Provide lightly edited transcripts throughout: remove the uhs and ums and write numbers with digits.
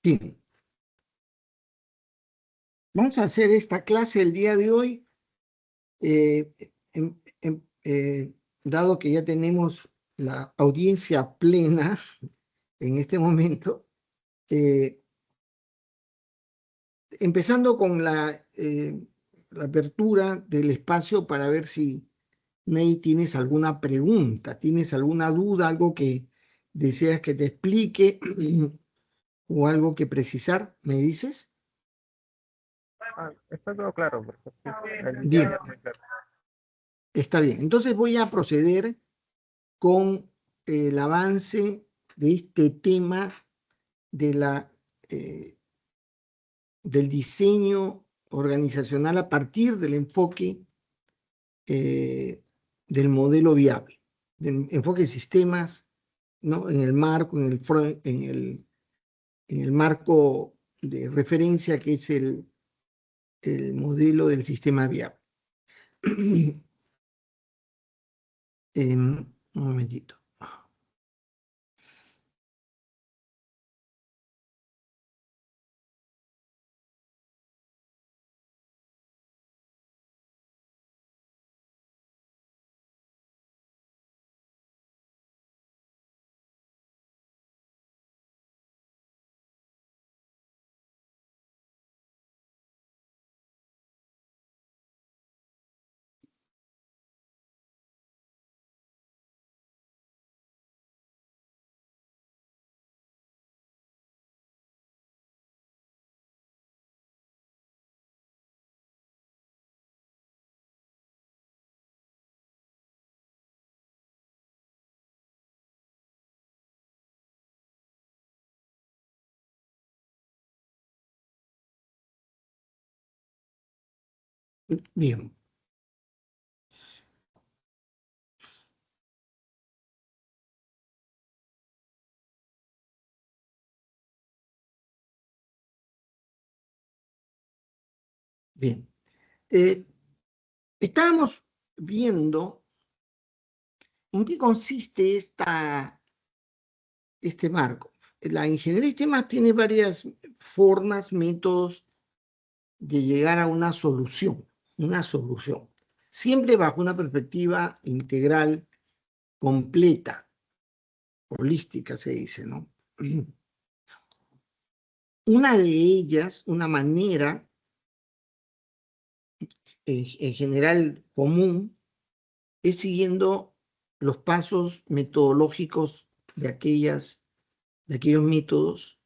Bien, vamos a hacer esta clase el día de hoy, eh, dado que ya tenemos la audiencia plena en este momento, eh, empezando con la apertura del espacio para ver si, Ney, tienes alguna pregunta, tienes alguna duda, algo que deseas que te explique o algo que precisar, ¿me dices? Está todo claro, porque sí, el Bien, ya muy claro. está bien. Entonces voy a proceder con el avance de este tema de eh, del diseño organizacional a partir del enfoque eh, del modelo viable, del enfoque de sistemas, ¿no? En el marco, en el marco de referencia que es el modelo del sistema viable. Un momentito. Bien. Bien. Eh, Estábamos viendo en qué consiste este marco. La ingeniería de sistemas tiene varias formas, métodos de llegar a una solución, siempre bajo una perspectiva integral, completa, holística se dice, ¿no? Una de ellas, una manera en general común, es siguiendo los pasos metodológicos de de aquellos métodos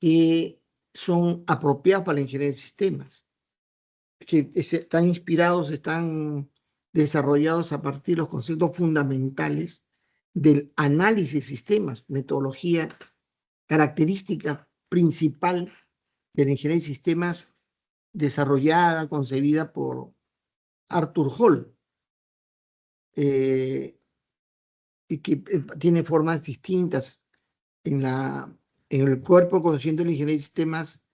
que son apropiados para la ingeniería de sistemas, que están inspirados, están desarrollados a partir de los conceptos fundamentales del análisis de sistemas, metodología, característica principal de la ingeniería de sistemas desarrollada, concebida por Arthur Hall, eh, y que tiene formas distintas en en el cuerpo consciente de la ingeniería de sistemas.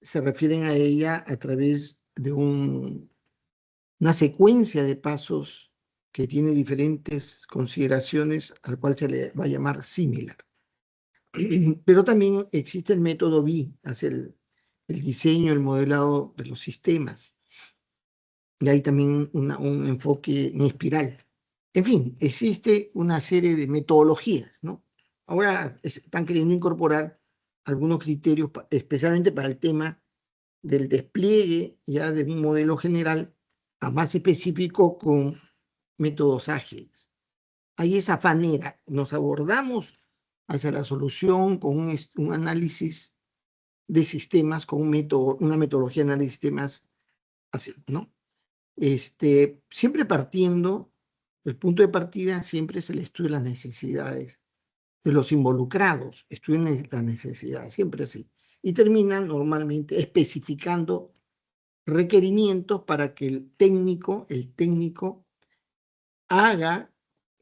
Se refieren a ella a través de una secuencia de pasos que tiene diferentes consideraciones, al cual se le va a llamar similar. Pero también existe el método B, hacia el diseño, el modelado de los sistemas. Y hay también un enfoque en espiral. En fin, existe una serie de metodologías, ¿no? Ahora están queriendo incorporar algunos criterios, especialmente para el tema del despliegue ya de un modelo general a más específico con métodos ágiles. Hay esa manera, nos abordamos hacia la solución con un análisis de sistemas, con un método, una metodología de análisis de sistemas así, ¿no? Siempre partiendo, el punto de partida siempre es el estudio de las necesidades de los involucrados, estudian las necesidades, siempre así. Y terminan normalmente especificando requerimientos para que el técnico haga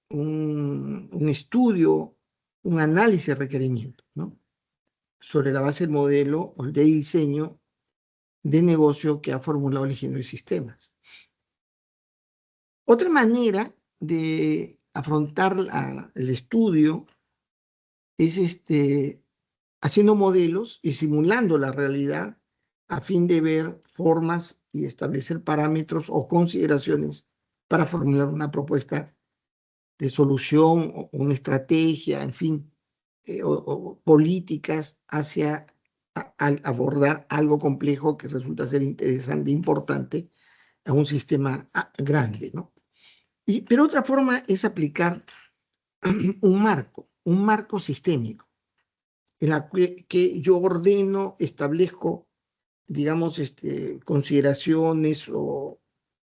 un estudio, un análisis de requerimientos, ¿no? Sobre la base del modelo o de diseño de negocio que ha formulado el ingeniero de sistemas. Otra manera de afrontar el estudio es haciendo modelos y simulando la realidad a fin de ver formas y establecer parámetros o consideraciones para formular una propuesta de solución o una estrategia, en fin, o políticas hacia al abordar algo complejo que resulta ser interesante e importante a un sistema grande, ¿no? Pero otra forma es aplicar un marco sistémico, en la que yo ordeno, establezco, digamos, consideraciones o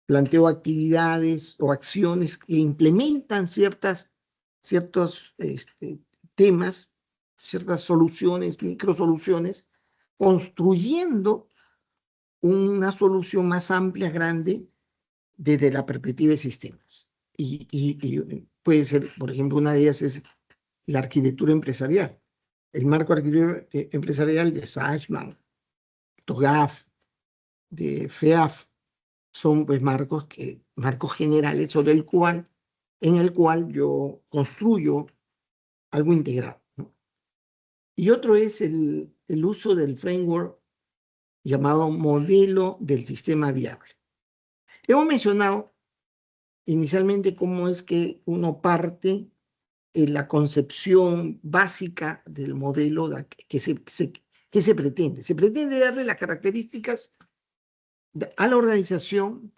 planteo actividades o acciones que implementan ciertos temas, ciertas soluciones, microsoluciones, construyendo una solución más amplia, grande, desde la perspectiva de sistemas. Y puede ser, por ejemplo, una de ellas es la arquitectura empresarial. El marco arquitectura empresarial de Sachsman, TOGAF, de FEAF, son pues marcos generales en el cual yo construyo algo integrado, ¿no? Y otro es el uso del framework llamado modelo del sistema viable. Hemos mencionado inicialmente cómo es que uno parte en la concepción básica del modelo que se pretende. Se pretende darle las características a la organización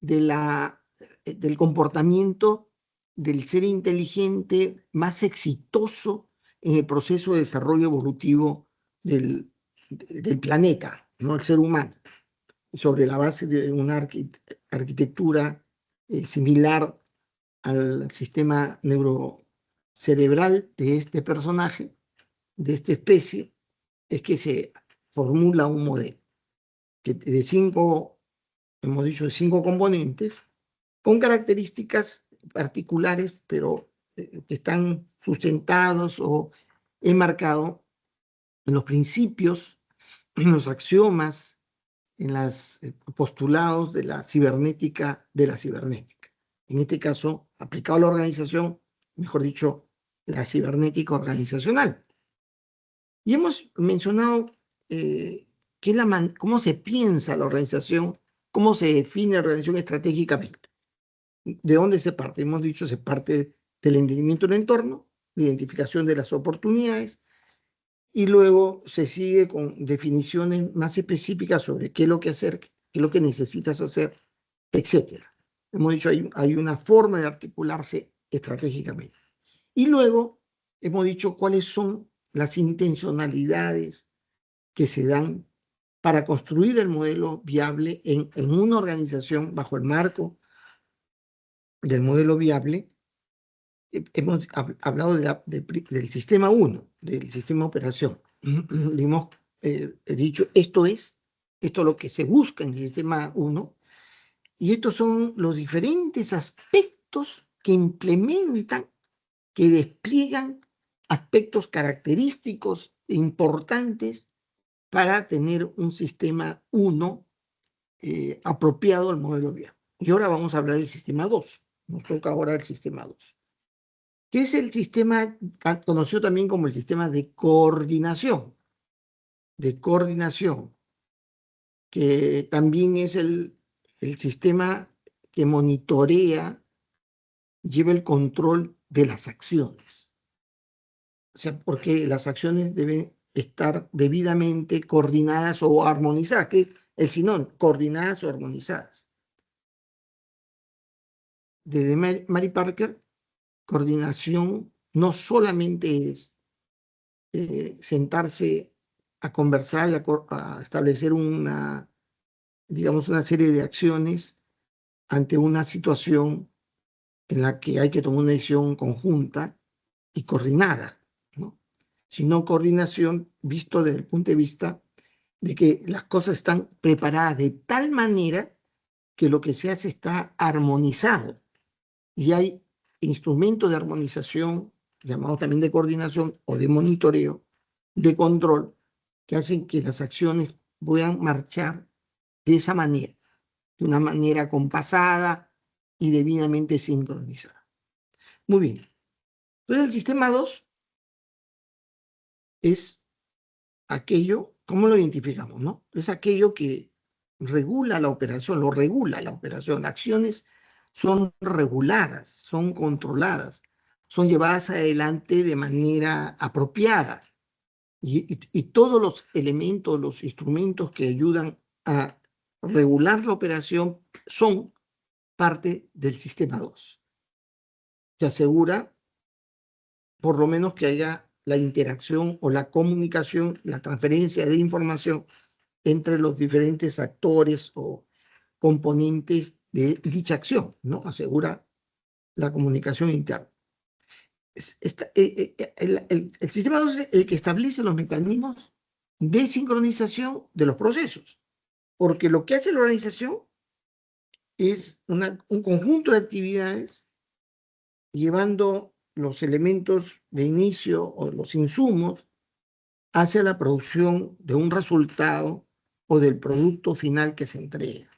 del comportamiento del ser inteligente más exitoso en el proceso de desarrollo evolutivo del planeta, ¿no? El ser humano, sobre la base de una arquitectura similar al sistema neurocerebral de este personaje, de esta especie, es que se formula un modelo que hemos dicho, de 5 componentes, con características particulares, pero que están sustentados o enmarcados en los principios, en los axiomas, en los postulados de la cibernética En este caso, aplicado a la organización, mejor dicho, la cibernética organizacional. Y hemos mencionado cómo se piensa la organización, cómo se define la organización estratégicamente. ¿De dónde se parte? Hemos dicho, se parte del entendimiento del entorno, la identificación de las oportunidades, y luego se sigue con definiciones más específicas sobre qué es lo que hacer, qué es lo que necesitas hacer, etc. Hemos dicho, hay una forma de articularse estratégicamente. Y luego hemos dicho cuáles son las intencionalidades que se dan para construir el modelo viable en una organización bajo el marco del modelo viable. Hemos hablado del sistema 1, del sistema de operación. Hemos dicho, esto es lo que se busca en el sistema 1, y estos son los diferentes aspectos que implementan, que despliegan aspectos característicos e importantes para tener un sistema 1 apropiado al modelo viable. Y ahora vamos a hablar del sistema 2. Nos toca ahora el sistema 2. Que es el sistema conocido también como el sistema de coordinación, que también es el sistema que monitorea, lleva el control de las acciones. O sea, porque las acciones deben estar debidamente coordinadas o armonizadas, que el sinónimo, coordinadas o armonizadas. Desde Mary Parker, coordinación no solamente es sentarse a conversar y a establecer digamos, una serie de acciones ante una situación en la que hay que tomar una decisión conjunta y coordinada, ¿no? Sino coordinación visto desde el punto de vista de que las cosas están preparadas de tal manera que lo que se hace está armonizado y hay instrumentos de armonización, llamados también de coordinación o de monitoreo, de control, que hacen que las acciones puedan marchar de esa manera, de una manera compasada y debidamente sincronizada. Muy bien. Entonces el sistema 2 es aquello, ¿cómo lo identificamos, no? Es aquello que regula la operación, lo regula la operación. Las acciones son reguladas, son controladas, son llevadas adelante de manera apropiada. Y todos los elementos, los instrumentos que ayudan a regular la operación son parte del sistema 2. Se asegura por lo menos que haya la interacción o la comunicación, la transferencia de información entre los diferentes actores o componentes de dicha acción, ¿no? Asegura la comunicación interna. El sistema 2 es el que establece los mecanismos de sincronización de los procesos, porque lo que hace la organización es un conjunto de actividades llevando los elementos de inicio o los insumos hacia la producción de un resultado o del producto final que se entrega.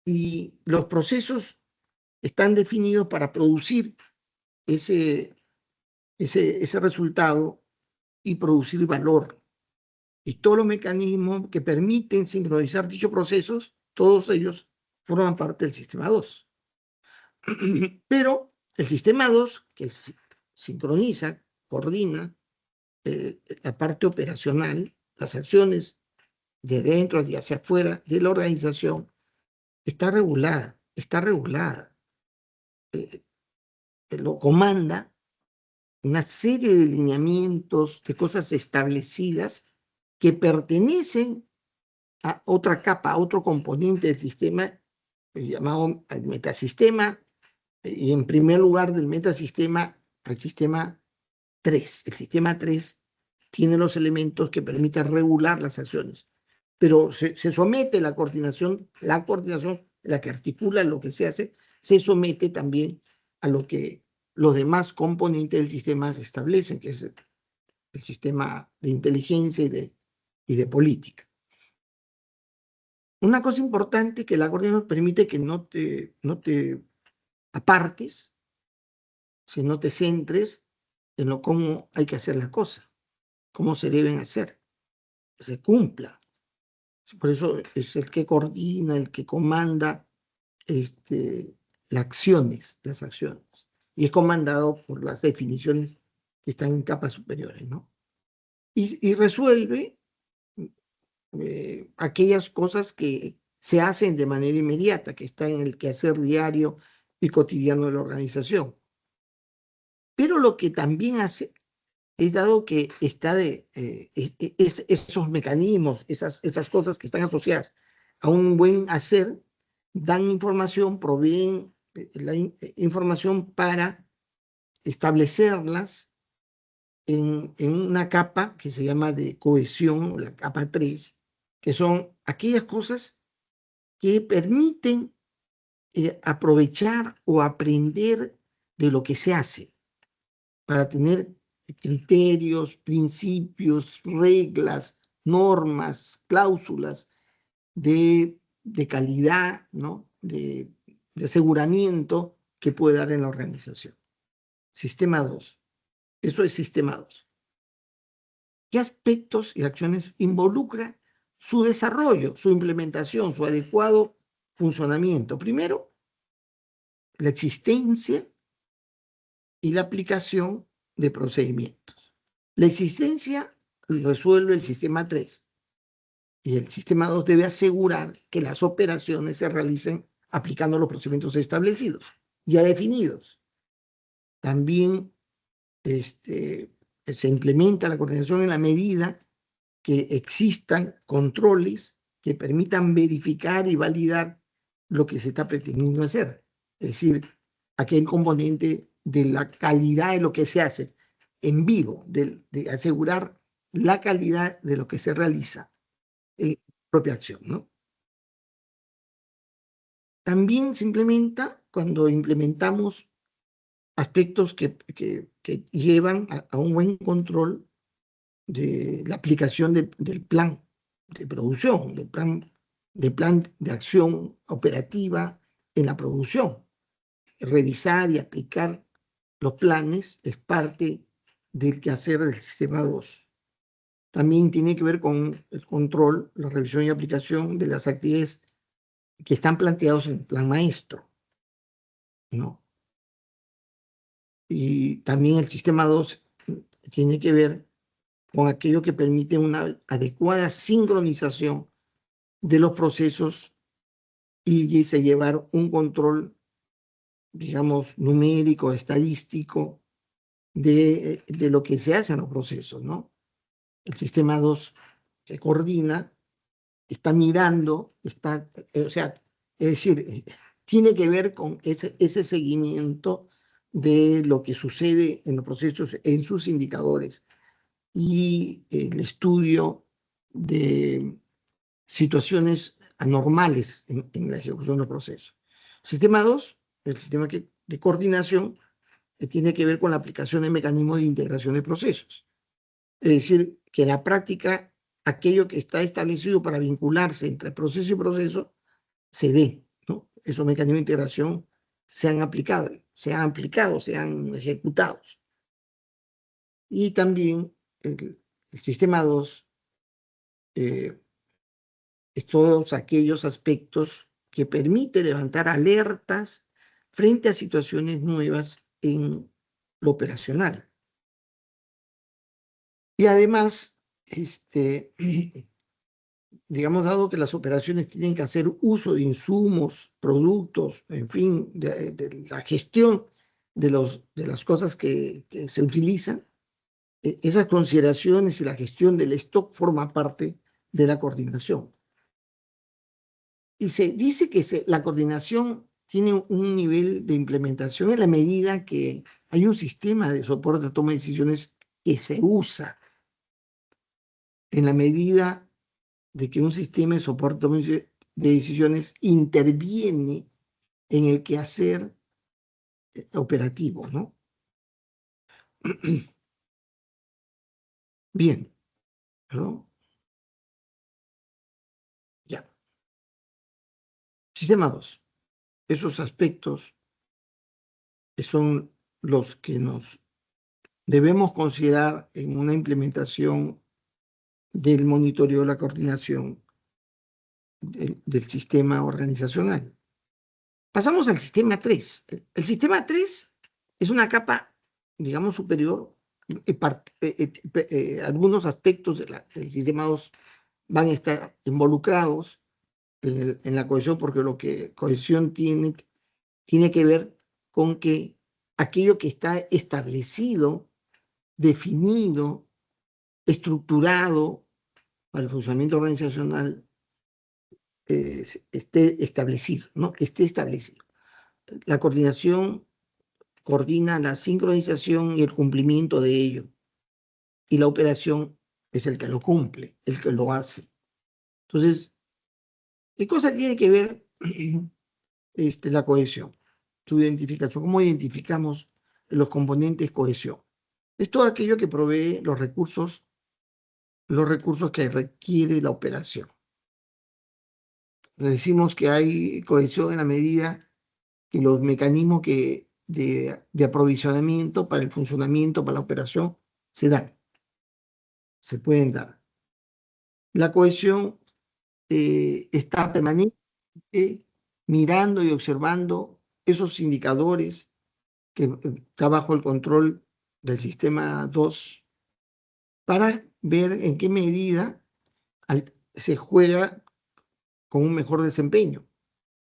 Y los procesos están definidos para producir ese resultado y producir valor. Y todos los mecanismos que permiten sincronizar dichos procesos, todos ellos forman parte del sistema 2. Pero el sistema 2, que sincroniza, coordina la parte operacional, las acciones de dentro y hacia afuera de la organización, está regulada, lo comanda una serie de lineamientos, de cosas establecidas que pertenecen a otra capa, a otro componente del sistema llamado el metasistema, y en primer lugar del metasistema al sistema 3. El sistema 3 tiene los elementos que permiten regular las acciones, pero se somete la coordinación, la que articula lo que se hace, se somete también a lo que los demás componentes del sistema establecen, que es el sistema de inteligencia y de política. Una cosa importante que la coordinación permite que no te apartes, si no te centres en cómo hay que hacer las cosas, cómo se deben hacer, que se cumpla. Por eso es el que coordina, el que comanda las acciones. Y es comandado por las definiciones que están en capas superiores, ¿no? Y resuelve aquellas cosas que se hacen de manera inmediata, que están en el quehacer diario y cotidiano de la organización. Pero lo que también hace es, dado que está esos mecanismos, esas cosas que están asociadas a un buen hacer, dan información, proveen la información para establecerlas en una capa que se llama de cohesión, la capa 3, que son aquellas cosas que permiten aprovechar o aprender de lo que se hace para tener criterios, principios, reglas, normas, cláusulas de calidad, ¿no? de aseguramiento que puede dar en la organización. Sistema 2. Eso es sistema 2. ¿Qué aspectos y acciones involucra su desarrollo, su implementación, su adecuado funcionamiento? Primero, la existencia y la aplicación de procedimientos. La existencia resuelve el sistema 3 y el sistema 2 debe asegurar que las operaciones se realicen aplicando los procedimientos establecidos, ya definidos. También se implementa la coordinación en la medida que existan controles que permitan verificar y validar lo que se está pretendiendo hacer. Es decir, aquel componente de la calidad de lo que se hace en vivo, de asegurar la calidad de lo que se realiza en propia acción, ¿no? También se implementa cuando implementamos aspectos que llevan a un buen control de la aplicación del plan de producción, del plan de acción operativa en la producción. Revisar y aplicar los planes es parte del quehacer del sistema 2. también tiene que ver con el control, la revisión y aplicación de las actividades que están planteadas en el plan maestro, ¿no? Y también el sistema 2 tiene que ver con aquello que permite una adecuada sincronización de los procesos y se llevar un control, digamos, numérico, estadístico de lo que se hace en los procesos, ¿no? El sistema 2 que coordina, está mirando, o sea, es decir, tiene que ver con ese seguimiento de lo que sucede en los procesos, en sus indicadores y el estudio de situaciones anormales en la ejecución de los procesos. Sistema 2, el sistema de coordinación, tiene que ver con la aplicación de mecanismos de integración de procesos. Es decir, que en la práctica aquello que está establecido para vincularse entre proceso y proceso se dé, ¿no? Esos mecanismos de integración sean aplicados, sean ejecutados. Y también el sistema 2 es todos aquellos aspectos que permiten levantar alertas frente a situaciones nuevas en lo operacional. Y además, digamos, dado que las operaciones tienen que hacer uso de insumos, productos, en fin, de la gestión de las cosas que se utilizan, esas consideraciones y la gestión del stock forma parte de la coordinación. Y se dice que la coordinación tiene un nivel de implementación en la medida que hay un sistema de soporte a toma de decisiones que se usa, en la medida de que un sistema de soporte de decisiones interviene en el quehacer operativo, ¿no? Bien, perdón. Ya. Sistema 2. Esos aspectos son los que nos debemos considerar en una implementación del monitoreo de la coordinación del sistema organizacional. Pasamos al sistema 3. El sistema 3 es una capa, digamos, superior. Algunos aspectos del sistema 2 van a estar involucrados en la cohesión, porque lo que cohesión tiene que ver con que aquello que está establecido, definido, estructurado para el funcionamiento organizacional, esté establecido, ¿no? Esté establecido. La coordinación coordina la sincronización y el cumplimiento de ello. Y la operación es el que lo cumple, el que lo hace. Entonces, ¿qué cosa tiene que ver la cohesión? Su identificación. ¿Cómo identificamos los componentes cohesión? Es todo aquello que provee los recursos que requiere la operación. Decimos que hay cohesión en la medida que los mecanismos de aprovisionamiento para el funcionamiento, para la operación, se pueden dar. La cohesión está permanente mirando y observando esos indicadores que está bajo el control del sistema 2 para ver en qué medida se juega con un mejor desempeño,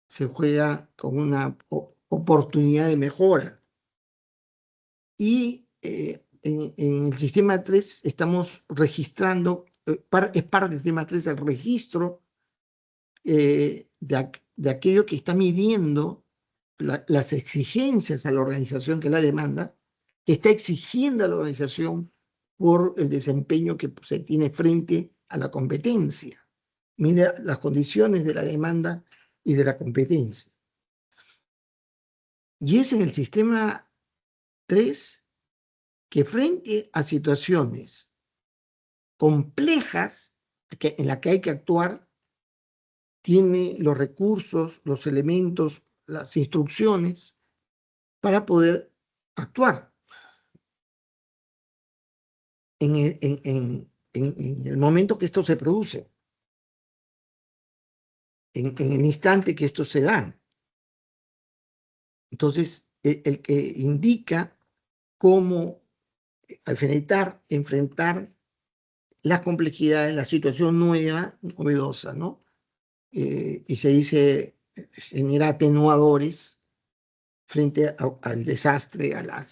se juega con una oportunidad de mejora. Y en el sistema 3 estamos registrando, es parte del sistema 3 el registro de aquello que está midiendo las exigencias a la organización que la demanda, que está exigiendo a la organización por el desempeño que se tiene frente a la competencia. Mira las condiciones de la demanda y de la competencia. Y es en el sistema 3 que frente a situaciones complejas en las que hay que actuar, tiene los recursos, los elementos, las instrucciones para poder actuar. En en el momento que esto se produce, en el instante que esto se da. Entonces, el que indica cómo enfrentar las complejidades, la situación nueva, novedosa, ¿no? Y se dice, genera atenuadores frente al desastre, al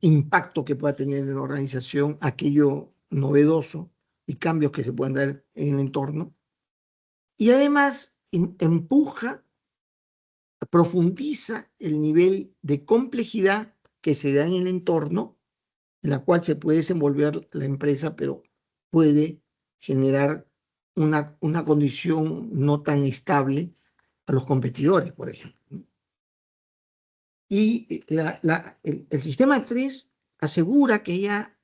impacto que pueda tener en la organización, aquello novedoso y cambios que se puedan dar en el entorno. Y además empuja, profundiza el nivel de complejidad que se da en el entorno, en la cual se puede desenvolver la empresa, pero puede generar una condición no tan estable a los competidores, por ejemplo. Y el sistema 3 asegura que haya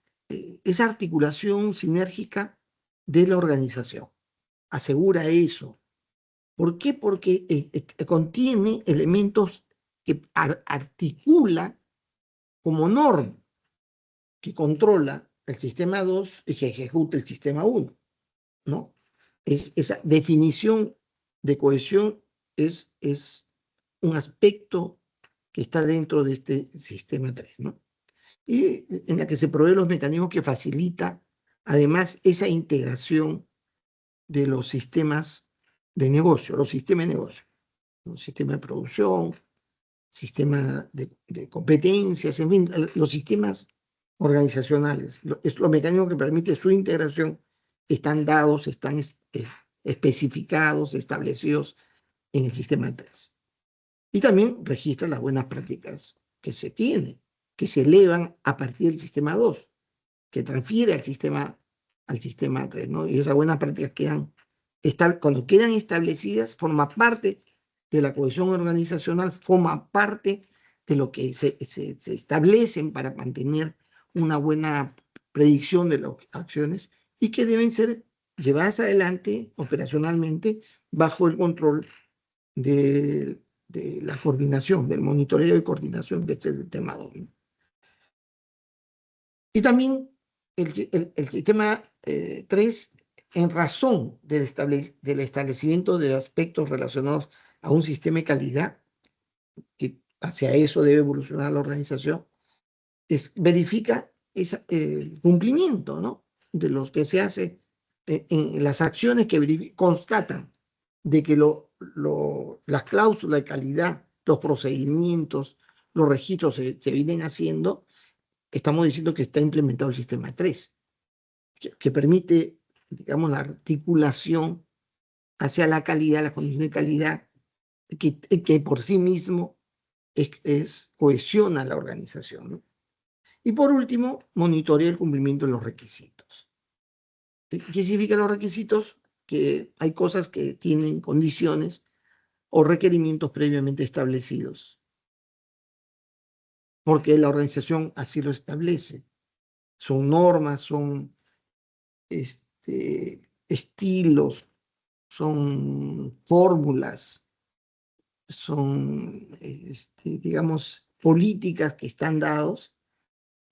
esa articulación sinérgica de la organización. Asegura eso. ¿Por qué? Porque contiene elementos que articula como norma, que controla el sistema 2 y que ejecuta el sistema 1, ¿no? Esa definición de cohesión es un aspecto que está dentro de este sistema 3, ¿no? Y en la que se proveen los mecanismos que facilita, además, esa integración de los sistemas de negocio, los sistemas de negocio, los sistemas de producción, sistema de competencias, en fin, los sistemas organizacionales, los mecanismos que permiten su integración están dados, están especificados, establecidos en el sistema 3. Y también registra las buenas prácticas que se tienen, que se elevan a partir del sistema 2, que transfiere al sistema 3, ¿no? Y esas buenas prácticas cuando quedan establecidas, forma parte de la cohesión organizacional, forma parte de lo que se establecen para mantener una buena predicción de las acciones y que deben ser llevadas adelante operacionalmente bajo el control de la coordinación, del monitoreo y coordinación, que es el tema 2. Y también el sistema 3, en razón del establecimiento de aspectos relacionados a un sistema de calidad, que hacia eso debe evolucionar la organización, verifica el cumplimiento, ¿no?, de los que se hace en las acciones que constatan de que las cláusulas de calidad, los procedimientos, los registros se vienen haciendo. Estamos diciendo que está implementado el sistema 3, que permite, digamos, la articulación hacia la calidad, la condición de calidad, que por sí mismo cohesiona la organización, ¿no? Y por último, monitorea el cumplimiento de los requisitos. ¿Qué significan los requisitos? Que hay cosas que tienen condiciones o requerimientos previamente establecidos, porque la organización así lo establece. Son normas, son estilos, son fórmulas, son, digamos, políticas que están dados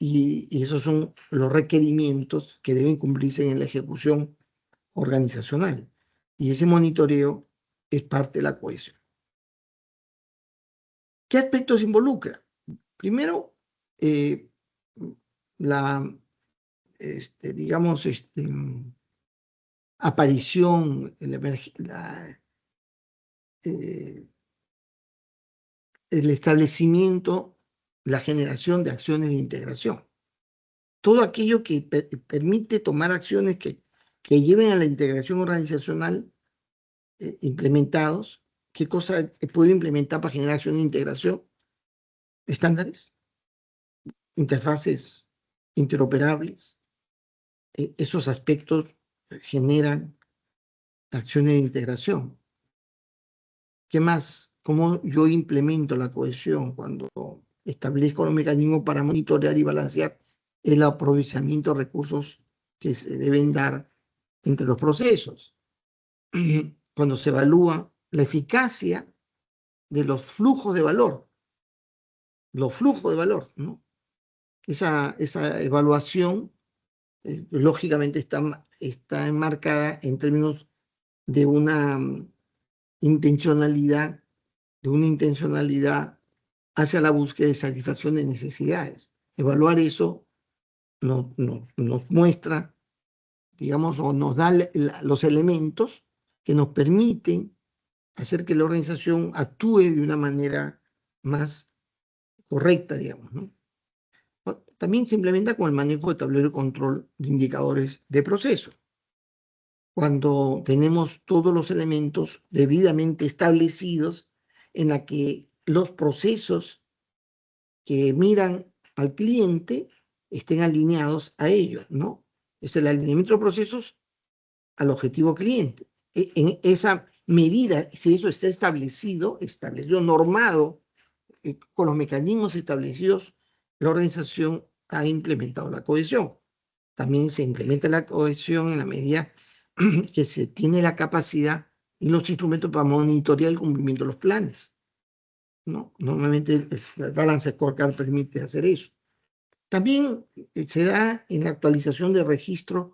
y esos son los requerimientos que deben cumplirse en la ejecución organizacional. Y ese monitoreo es parte de la cohesión. ¿Qué aspectos involucra? Primero, digamos, aparición, el establecimiento, la generación de acciones de integración. Todo aquello que permite tomar acciones que lleven a la integración organizacional implementados. ¿Qué cosa puedo implementar para generar acciones de integración? Estándares, interfaces interoperables. Esos aspectos generan acciones de integración. ¿Qué más? ¿Cómo yo implemento la cohesión cuando establezco los mecanismos para monitorear y balancear el aprovechamiento de recursos que se deben dar entre los procesos? Cuando se evalúa la eficacia de los flujos de valor, ¿no? Esa evaluación lógicamente está enmarcada en términos de una intencionalidad, hacia la búsqueda de satisfacción de necesidades. Evaluar eso nos muestra, digamos, o nos da los elementos que nos permiten hacer que la organización actúe de una manera más correcta, digamos, ¿no? También se implementa con el manejo de tablero de control de indicadores de proceso. Cuando tenemos todos los elementos debidamente establecidos en la que los procesos que miran al cliente estén alineados a ellos, ¿no? Es el alineamiento de procesos al objetivo cliente. En esa medida, si eso está establecido, normado, con los mecanismos establecidos, la organización ha implementado la cohesión. También se implementa la cohesión en la medida que se tiene la capacidad y los instrumentos para monitorear el cumplimiento de los planes, ¿no? Normalmente el Balance Scorecard permite hacer eso. También se da en la actualización de registros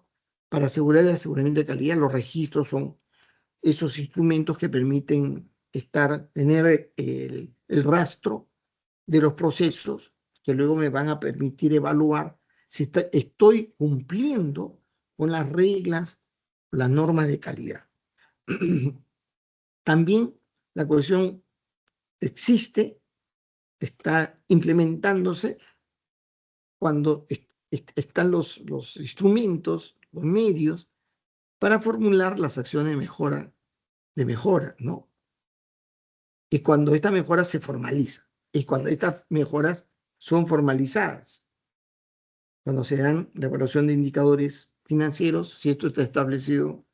para asegurar el aseguramiento de calidad. Los registros son esos instrumentos que permiten tener el rastro de los procesos que luego me van a permitir evaluar si estoy cumpliendo con las reglas, las normas de calidad. También la cohesión existe, está implementándose cuando están los instrumentos, los medios, para formular las acciones de mejora, ¿no? Y cuando estas mejoras se formalizan, y cuando estas mejoras son formalizadas, cuando se dan la evaluación de indicadores financieros, si esto está establecido,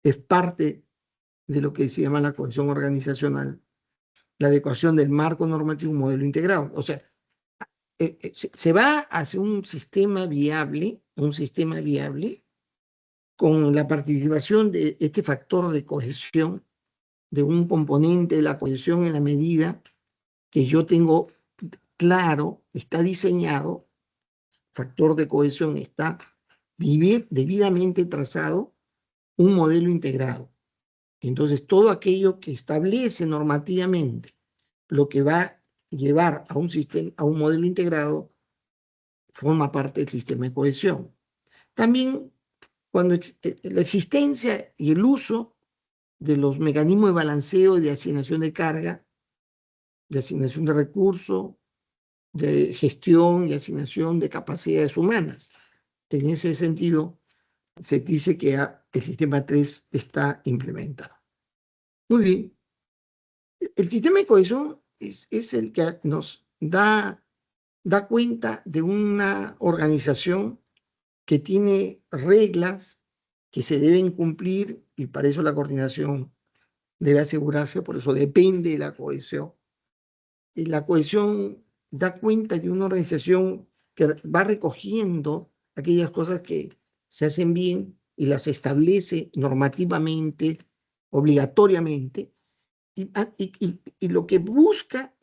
es parte de lo que se llama la cohesión organizacional, la adecuación del marco normativo a un modelo integrado. O sea, se va hacia un sistema viable con la participación de este factor de cohesión, de un componente de la cohesión en la medida que yo tengo claro, está diseñado, factor de cohesión está debidamente trazado, un modelo integrado. Entonces, todo aquello que establece normativamente lo que va a llevar a un sistema, a un modelo integrado, forma parte del sistema de cohesión. También cuando la existencia y el uso de los mecanismos de balanceo y de asignación de carga, de asignación de recursos, de gestión y asignación de capacidades humanas. En ese sentido, se dice que el sistema 3 está implementado. Muy bien. El sistema de cohesión es el que nos da cuenta de una organización que tiene reglas que se deben cumplir y para eso la coordinación debe asegurarse, por eso depende de la cohesión. Y la cohesión da cuenta de una organización que va recogiendo aquellas cosas que se hacen bien y las establece normativamente, obligatoriamente, y lo que busca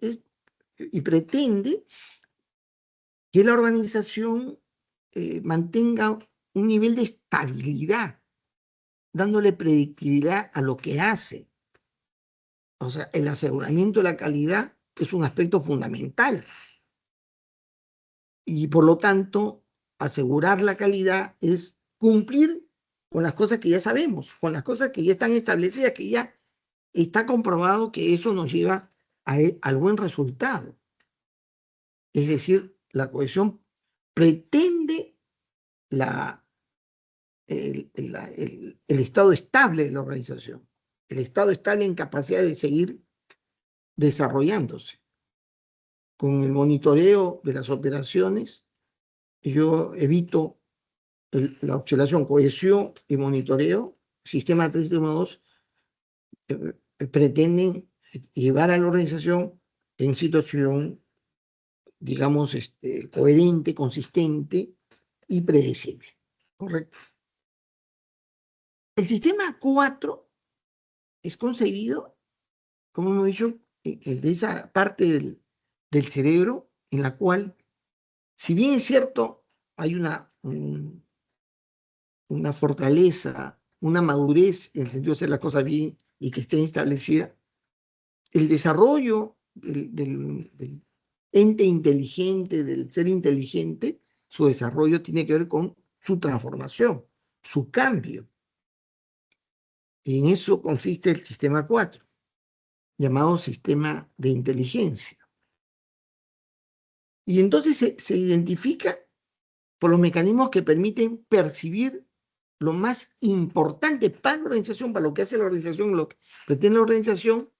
y pretende que la organización mantenga un nivel de estabilidad, dándole predictibilidad a lo que hace. O sea, el aseguramiento de la calidad es un aspecto fundamental. Y por lo tanto, asegurar la calidad es cumplir con las cosas que ya sabemos, con las cosas que ya están establecidas, que ya está comprobado que eso nos lleva al buen resultado. Es decir, la cohesión pretende el estado estable de la organización, el estado estable en capacidad de seguir desarrollándose. Con el monitoreo de las operaciones, yo evito la observación, cohesión y monitoreo, sistema 3 y sistema 2, pretenden llevar a la organización en situación, digamos, coherente, consistente y predecible. ¿Correcto? El sistema 4 es concebido, como hemos dicho, de esa parte del cerebro en la cual, si bien es cierto, hay una fortaleza, una madurez en el sentido de hacer las cosas bien y que esté establecida, el desarrollo del ente inteligente, del ser inteligente, su desarrollo tiene que ver con su transformación, su cambio. Y en eso consiste el sistema 4, llamado sistema de inteligencia. Y entonces se identifica por los mecanismos que permiten percibir lo más importante para la organización, para lo que hace la organización, lo que pretende la organización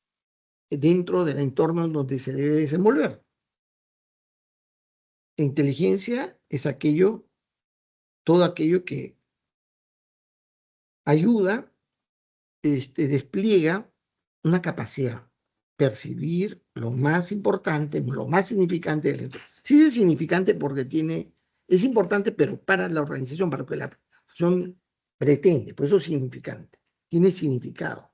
dentro del entorno en donde se debe desenvolver. Inteligencia es todo aquello que ayuda, despliega una capacidad, percibir lo más importante, lo más significante del entorno. Sí es significante porque es importante, pero para la organización, para lo que la organización pretende, por eso es significante, tiene significado.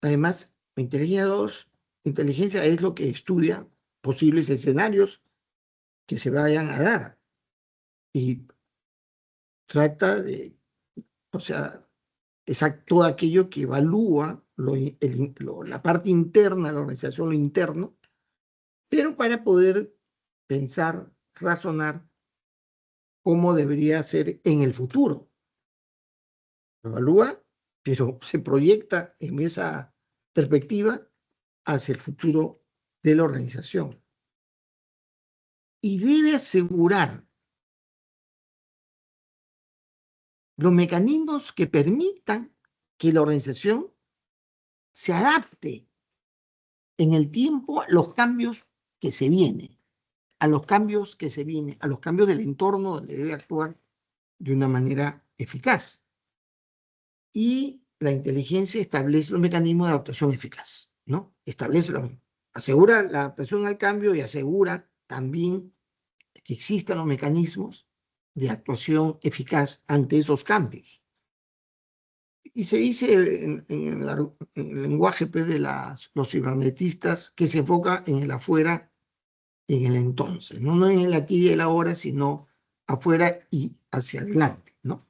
Además, inteligencia es lo que estudia posibles escenarios que se vayan a dar y trata de, o sea, es todo aquello que evalúa la parte interna de la organización, lo interno, pero para poder pensar, razonar cómo debería ser en el futuro. Lo evalúa, pero se proyecta en esa perspectiva hacia el futuro de la organización. Y debe asegurar los mecanismos que permitan que la organización se adapte en el tiempo a los cambios que se vienen, a los cambios del entorno donde debe actuar de una manera eficaz. Y la inteligencia establece los mecanismos de adaptación eficaz, ¿no? Asegura la adaptación al cambio y asegura también que existan los mecanismos de actuación eficaz ante esos cambios. Y se dice en el lenguaje pues, de los cibernetistas que se enfoca en el afuera y en el entonces, ¿no? No en el aquí y el ahora, sino afuera y hacia adelante, ¿no?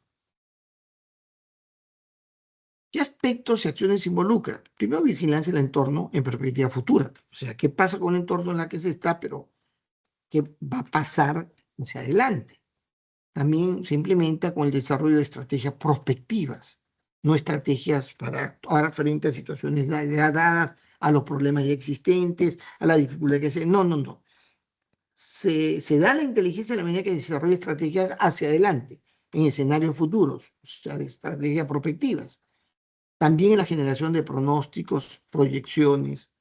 ¿Qué aspectos y acciones involucra? Primero, vigilancia del entorno en perspectiva futura. O sea, ¿qué pasa con el entorno en la que se está, pero qué va a pasar hacia adelante? También se implementa con el desarrollo de estrategias prospectivas, no estrategias para actuar frente a situaciones ya dadas, a los problemas ya existentes, a la dificultad que se... No, no, no. Se da la inteligencia en la medida que desarrolla estrategias hacia adelante, en escenarios futuros, o sea, de estrategias prospectivas. También en la generación de pronósticos, proyecciones,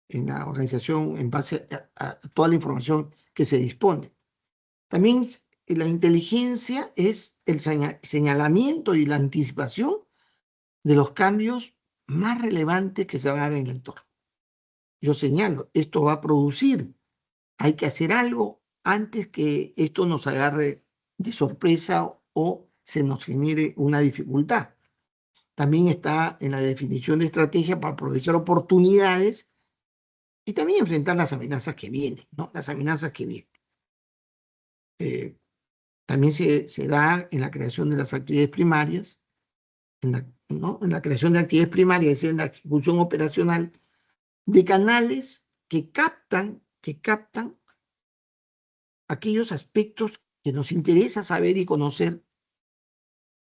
en la organización en base a toda la información que se dispone. También la inteligencia es el señalamiento y la anticipación de los cambios más relevantes que se van a dar en el entorno. Yo señalo, esto va a producir, hay que hacer algo antes que esto nos agarre de sorpresa o se nos genere una dificultad. También está en la definición de estrategia para aprovechar oportunidades y también enfrentar las amenazas que vienen, ¿no? Las amenazas que vienen. También se da en la creación de las actividades primarias, ¿no? En la creación de actividades primarias, es decir, en la ejecución operacional de canales que captan aquellos aspectos que nos interesa saber y conocer,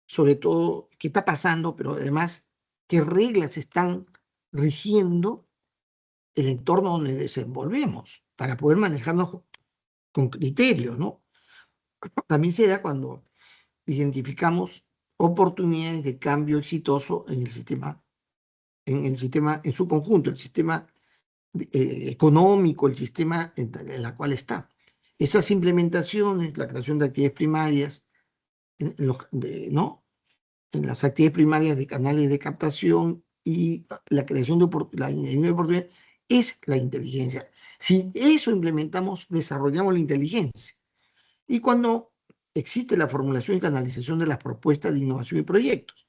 sobre todo qué está pasando, pero además qué reglas están rigiendo el entorno donde desenvolvemos para poder manejarnos con criterio, ¿no? También se da cuando identificamos oportunidades de cambio exitoso en el sistema, en su conjunto, el sistema económico, el sistema en el cual está. Esas implementaciones, la creación de actividades primarias, ¿no? En las actividades primarias de canales de captación y la creación de oportunidades, es la inteligencia. Si eso implementamos, desarrollamos la inteligencia. Y cuando existe la formulación y canalización de las propuestas de innovación y proyectos,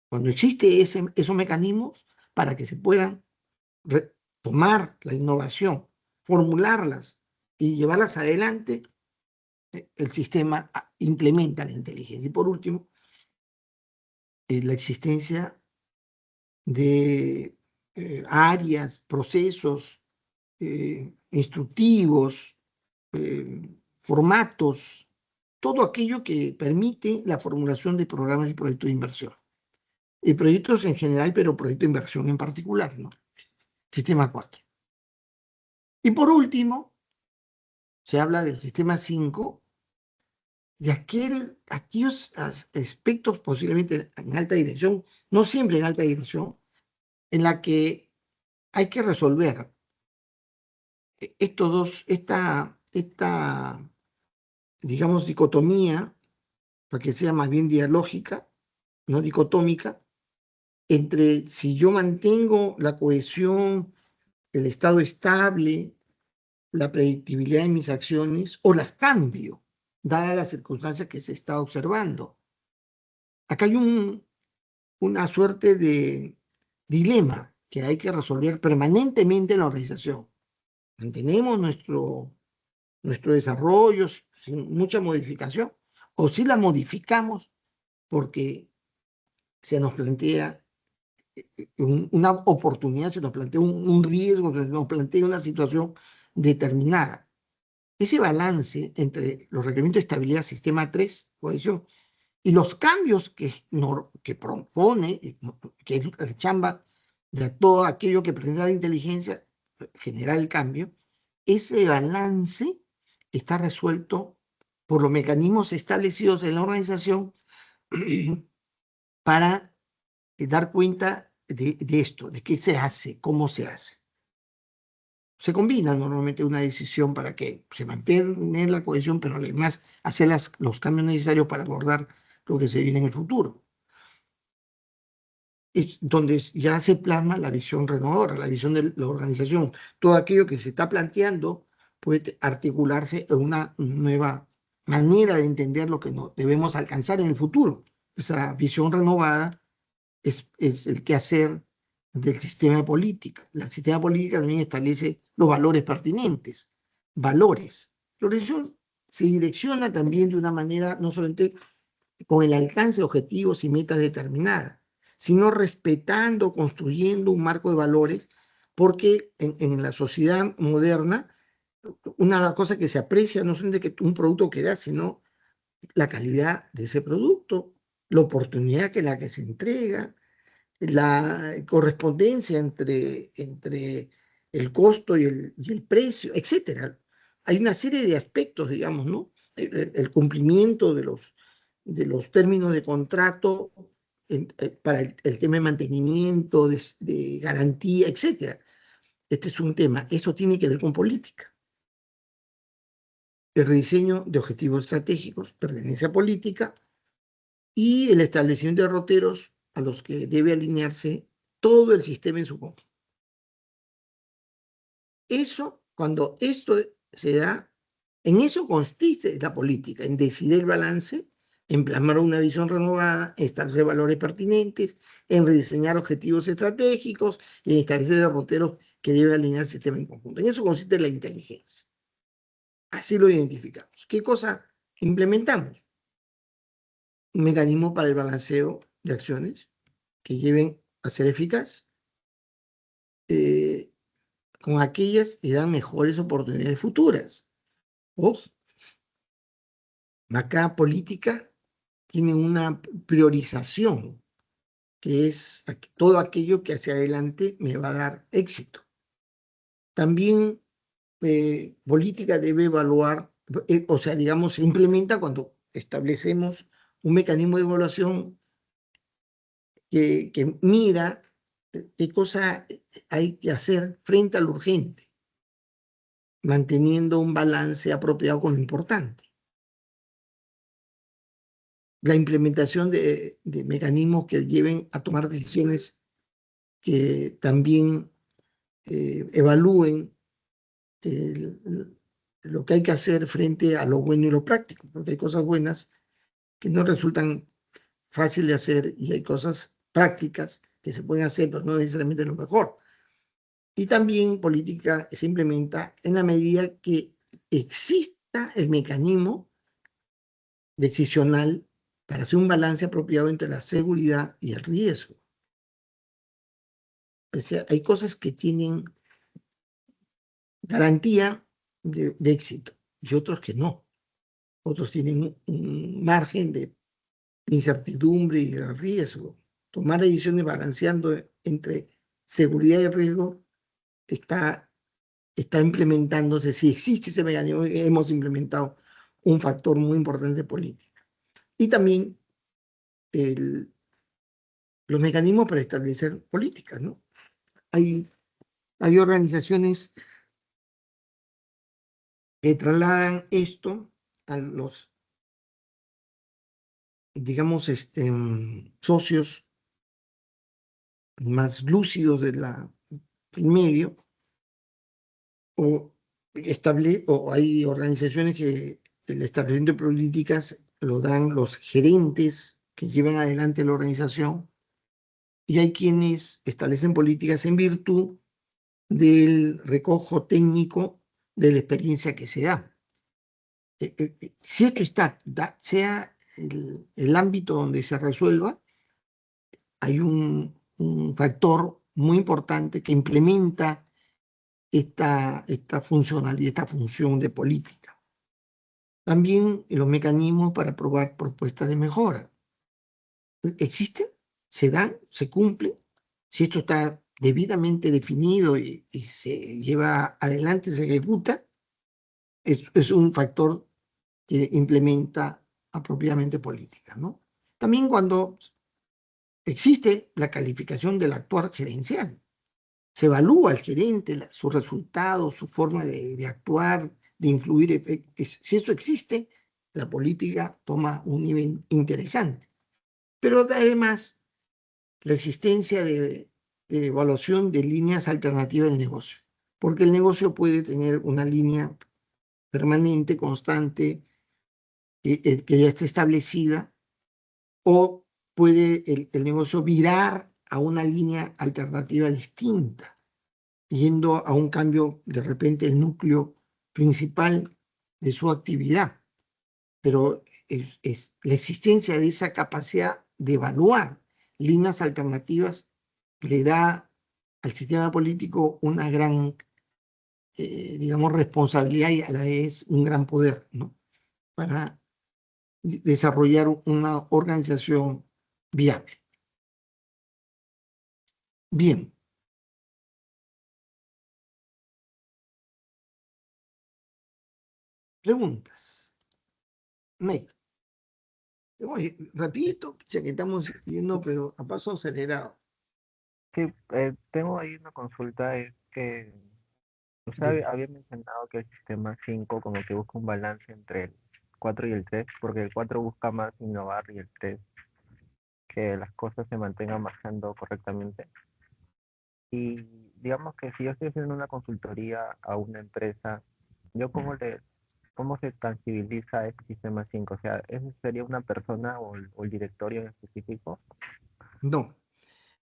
cuando existe esos mecanismos para que se puedan tomar la innovación, formularlas y llevarlas adelante, el sistema implementa la inteligencia. Y por último, la existencia de áreas, procesos instructivos, formatos, todo aquello que permite la formulación de programas y proyectos de inversión. Y proyectos en general, pero proyectos de inversión en particular, ¿no? Sistema 4. Y por último, se habla del sistema 5, de aquellos aspectos posiblemente en alta dirección, no siempre en alta dirección, en la que hay que resolver esta, digamos, dicotomía, para que sea más bien dialógica, no dicotómica, entre si yo mantengo la cohesión, el estado estable, la predictibilidad de mis acciones, o las cambio, dadas las circunstancias que se está observando. Acá hay una suerte de dilema que hay que resolver permanentemente en la organización. Mantenemos nuestro desarrollo sin mucha modificación, o si la modificamos porque se nos plantea una oportunidad, se nos plantea un riesgo, se nos plantea una situación determinada. Ese balance entre los requerimientos de estabilidad, sistema 3, cohesión, y los cambios que propone, que es la chamba de todo aquello que presenta la inteligencia, generar el cambio, ese balance está resuelto por los mecanismos establecidos en la organización para dar cuenta de esto, de qué se hace, cómo se hace. Se combina normalmente una decisión para que se mantenga la cohesión, pero además hacer los cambios necesarios para abordar lo que se viene en el futuro. Es donde ya se plasma la visión renovadora, la visión de la organización. Todo aquello que se está planteando puede articularse en una nueva manera de entender lo que debemos alcanzar en el futuro. Esa visión renovada es el quehacer del sistema de política. El sistema de política también establece los valores pertinentes. Valores. La organización se direcciona también de una manera no solamente con el alcance de objetivos y metas determinadas, sino respetando, construyendo un marco de valores, porque en la sociedad moderna, una cosa que se aprecia no solamente que un producto que da, sino la calidad de ese producto, la oportunidad que la que se entrega, la correspondencia entre el costo y el precio, etcétera. Hay una serie de aspectos, digamos, ¿no? El cumplimiento de los términos de contrato para el tema de mantenimiento, de garantía, etcétera. Este es un tema, eso tiene que ver con política. El rediseño de objetivos estratégicos, pertenencia política, y el establecimiento de derroteros a los que debe alinearse todo el sistema en su conjunto. Eso, cuando esto se da, en eso consiste la política, en decidir el balance, en plasmar una visión renovada, en establecer valores pertinentes, en rediseñar objetivos estratégicos y en establecer derroteros que debe alinear el sistema en conjunto. En eso consiste la inteligencia. Así lo identificamos. ¿Qué cosa implementamos? Un mecanismo para el balanceo de acciones que lleven a ser eficaz con aquellas que dan mejores oportunidades futuras. Ojo, acá política tiene una priorización, que es todo aquello que hacia adelante me va a dar éxito. También política debe evaluar, o sea, digamos, se implementa cuando establecemos un mecanismo de evaluación que mira qué cosa hay que hacer frente a lo urgente, manteniendo un balance apropiado con lo importante. La implementación de mecanismos que lleven a tomar decisiones que también evalúen lo que hay que hacer frente a lo bueno y lo práctico, porque hay cosas buenas que no resultan fáciles de hacer y hay cosas prácticas que se pueden hacer, pero no necesariamente lo mejor. Y también política se implementa en la medida que exista el mecanismo decisional para hacer un balance apropiado entre la seguridad y el riesgo. O sea, hay cosas que tienen garantía de éxito y otros que no. Otros tienen un margen de incertidumbre y de riesgo. Tomar decisiones balanceando entre seguridad y riesgo está implementándose. Si existe ese mecanismo, hemos implementado un factor muy importante de política. Y también los mecanismos para establecer políticas, ¿no? Hay organizaciones que trasladan esto a los, digamos, socios más lúcidos del medio, o hay organizaciones que el establecimiento de políticas lo dan los gerentes que llevan adelante la organización, y hay quienes establecen políticas en virtud del recojo técnico de la experiencia que se da. Si esto sea el ámbito donde se resuelva, hay un factor muy importante que implementa esta funcionalidad, esta función de política. También los mecanismos para aprobar propuestas de mejora. ¿Existen? ¿Se dan? ¿Se cumplen? Si esto está debidamente definido y se lleva adelante, se ejecuta, es un factor que implementa apropiadamente políticas, ¿no? También cuando existe la calificación del actuar gerencial, se evalúa al gerente, sus resultados, su forma de actuar, de influir. Si eso existe, la política toma un nivel interesante. Pero además, la existencia de evaluación de líneas alternativas del negocio, porque el negocio puede tener una línea permanente, constante, que ya está establecida, o puede el negocio virar a una línea alternativa distinta, yendo a un cambio, de repente, el núcleo principal de su actividad. Pero es la existencia de esa capacidad de evaluar líneas alternativas le da al sistema político una gran, digamos, responsabilidad y a la vez un gran poder, ¿no? Para desarrollar una organización viable. Bien. Preguntas. Nate. Oye, rapidito, ya que estamos yendo, pero a paso acelerado. Sí, tengo ahí una consulta, es que usted Dime. había mencionado que el sistema 5 como que busca un balance entre el 4 y el 3, porque el 4 busca más innovar y el 3 que las cosas se mantengan marchando correctamente. Y digamos que si yo estoy haciendo una consultoría a una empresa, yo cómo se tangibiliza este sistema 5, o sea, ¿eso sería una persona o el directorio en específico? No,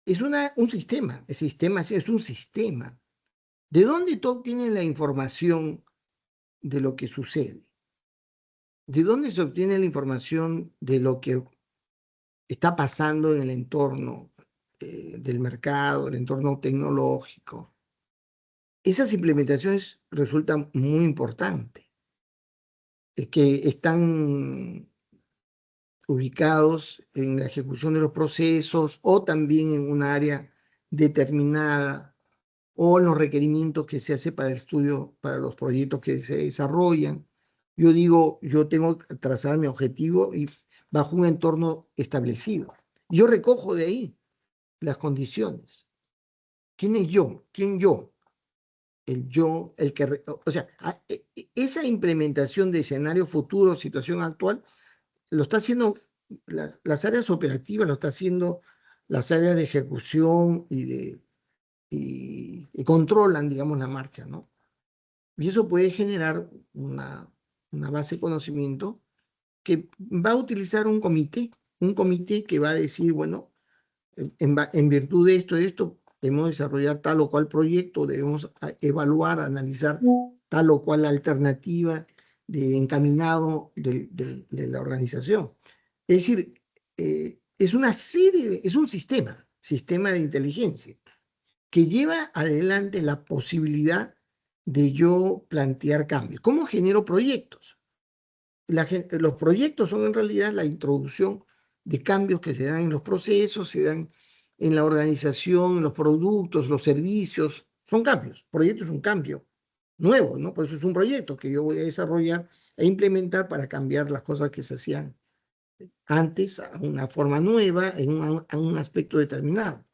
es un sistema. El sistema sí es un sistema. ¿De dónde tú obtienes la información de lo que sucede? ¿De dónde se obtiene la información de lo que está pasando en el entorno del mercado, el entorno tecnológico? Esas implementaciones resultan muy importantes, que están ubicados en la ejecución de los procesos o también en un área determinada, o en los requerimientos que se hace para el estudio, para los proyectos que se desarrollan. Yo digo, yo tengo que trazar mi objetivo y bajo un entorno establecido. Yo recojo de ahí las condiciones. ¿Quién es yo? ¿Quién yo? El yo, el que... O sea, esa implementación de escenario futuro, situación actual, lo está haciendo las áreas operativas, lo está haciendo las áreas de ejecución y controlan, digamos, la marcha, ¿no? Y eso puede generar una base de conocimiento que va a utilizar un comité que va a decir, bueno, en virtud de esto, debemos desarrollar tal o cual proyecto, debemos evaluar, analizar tal o cual alternativa, encaminado de la organización. Es decir, es una serie, es un sistema de inteligencia que lleva adelante la posibilidad de yo plantear cambios. ¿Cómo genero proyectos? Los proyectos son en realidad la introducción de cambios que se dan en los procesos, se dan en la organización, en los productos, los servicios. Son cambios. Proyecto es un cambio nuevo, ¿no? Por eso es un proyecto que yo voy a desarrollar e implementar para cambiar las cosas que se hacían antes a una forma nueva, a un aspecto determinado.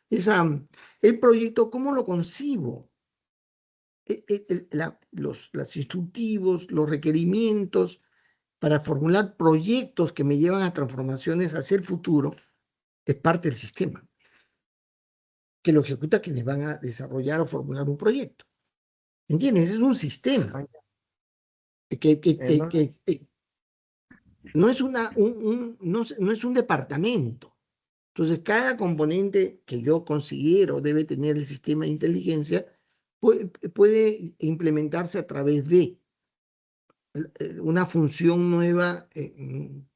El proyecto, ¿cómo lo concibo? Los instructivos, los requerimientos para formular proyectos que me llevan a transformaciones hacia el futuro, es parte del sistema, que lo ejecuta quienes van a desarrollar o formular un proyecto. ¿Entiendes? Es un sistema Ah, no, que no es no es un departamento. Entonces, cada componente que yo considero debe tener el sistema de inteligencia puede implementarse a través de una función nueva en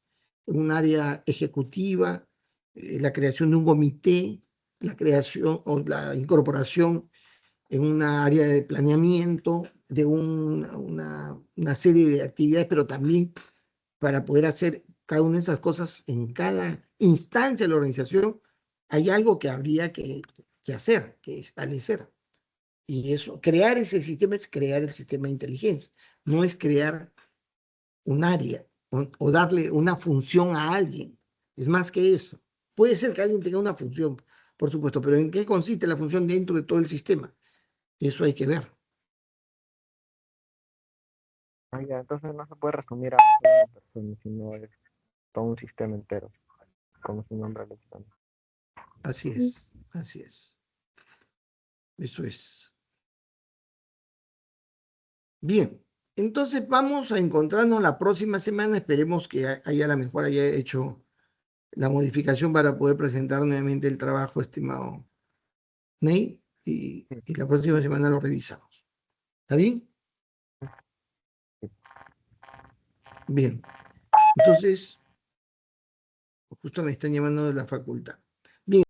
un área ejecutiva, la creación de un comité, la creación o la incorporación en una área de planeamiento de una serie de actividades, pero también para poder hacer cada una de esas cosas en cada instancia de la organización, hay algo que habría que hacer, que establecer. Y eso, crear ese sistema es crear el sistema de inteligencia, no es crear un área o darle una función a alguien. Es más que eso. Puede ser que alguien tenga una función, por supuesto, pero ¿en qué consiste la función dentro de todo el sistema? Eso hay que ver. ya, entonces no se puede resumir a una persona, sino es todo un sistema entero, como su nombre lo dice. Así es, así es. Eso es. Bien, entonces vamos a encontrarnos la próxima semana. Esperemos que haya la mejor haya hecho la modificación para poder presentar nuevamente el trabajo, estimado Ney, y la próxima semana lo revisamos. ¿Está bien? Bien. Entonces, justo me están llamando de la facultad.